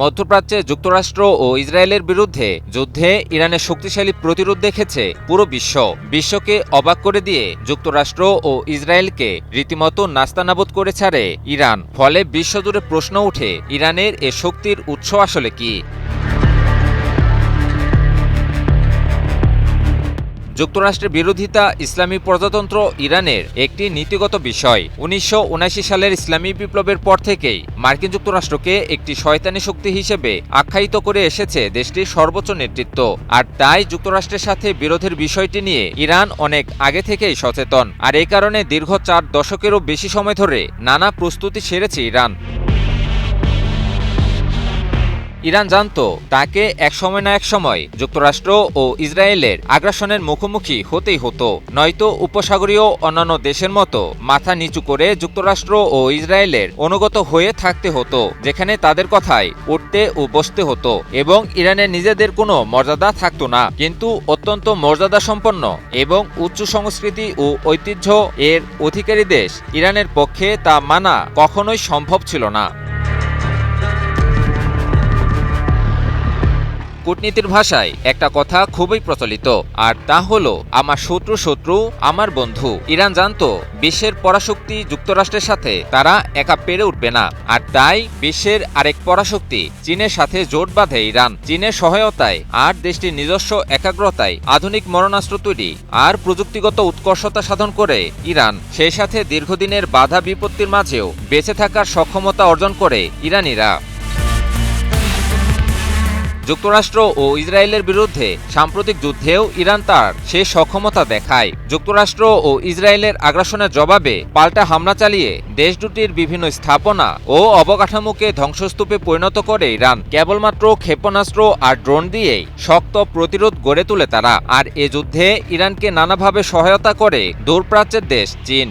মধ্যপ্রাচ্যে যুক্তরাষ্ট্র ও ইসরায়েলের বিরুদ্ধে যুদ্ধে ইরানের শক্তিশালী প্রতিরোধ দেখেছে পুরো বিশ্বকে অবাক করে দিয়ে যুক্তরাষ্ট্র ও ইসরায়েলকে রীতিমতো নাস্তানাবুদ করে ছাড়ে ইরান। ফলে বিশ্বজুড়ে প্রশ্ন ওঠে, ইরানের এ শক্তির উৎস আসলে কি? যুক্তরাষ্ট্রের বিরোধিতা ইসলামী প্রজাতন্ত্র ইরানের একটি নীতিগত বিষয়। ১৯৭৯ সালের ইসলামী বিপ্লবের পর থেকেই মার্কিন যুক্তরাষ্ট্রকে একটি শয়তানি শক্তি হিসেবে আখ্যায়িত করে এসেছে দেশটির সর্বোচ্চ নেতৃত্ব। আর তাই যুক্তরাষ্ট্রের সাথে বিরোধের বিষয়টি নিয়ে ইরান অনেক আগে থেকেই সচেতন। আর এই কারণে দীর্ঘ ৪ দশকেরও বেশি সময় ধরে নানা প্রস্তুতি সেরেছে ইরান। ইরান জানত তাকে একসময় না একসময় যুক্তরাষ্ট্র ও ইসরায়েলের আগ্রাসনের মুখোমুখি হতেই হতো, নয়তো উপসাগরীয় অন্যান্য দেশের মতো মাথা নিচু করে যুক্তরাষ্ট্র ও ইসরায়েলের অনুগত হয়ে থাকতে হতো, যেখানে তাদের কথায় উঠতে ও বসতে হতো এবং ইরানের নিজেদের কোনো মর্যাদা থাকতো না। কিন্তু অত্যন্ত মর্যাদা সম্পন্ন এবং উচ্চ সংস্কৃতি ও ঐতিহ্য এর অধিকারী দেশ ইরানের পক্ষে তা মানা কখনোই সম্ভব ছিল না। কূটনীতির ভাষায় একটা কথা খুবই প্রচলিত, আর তা হলো আমার শত্রু আমার বন্ধু। ইরান জানত বিশ্বের পরাশক্তি যুক্তরাষ্ট্রের সাথে তারা একা পেরে উঠবে না, আর তাই বিশ্বের আরেক পরাশক্তি চীনের সাথে জোট বাঁধে ইরান। চীনের সহায়তায় আর দেশটির নিজস্ব একাগ্রতায় আধুনিক মরণাস্ত্র তৈরি আর প্রযুক্তিগত উৎকর্ষতা সাধন করে ইরান, সেই সাথে দীর্ঘদিনের বাধা বিপত্তির মাঝেও বেঁচে থাকার সক্ষমতা অর্জন করে ইরানিরা। যুক্তরাষ্ট্র ও ইসরায়েলের বিরুদ্ধে সাম্প্রতিক যুদ্ধেও ইরান তার সেই সক্ষমতা দেখায়। যুক্তরাষ্ট্র ও ইসরায়েলের আগ্রাসনের জবাবে পাল্টা হামলা চালিয়ে দেশ দুটির বিভিন্ন স্থাপনা ও অবকাঠামোকে ধ্বংসস্তূপে পরিণত করে ইরান। কেবলমাত্র ক্ষেপণাস্ত্র আর ড্রোন দিয়েই শক্ত প্রতিরোধ গড়ে তোলে তারা। আর এ যুদ্ধে ইরানকে নানাভাবে সহায়তা করে দূরপ্রাচ্যের দেশ চীন।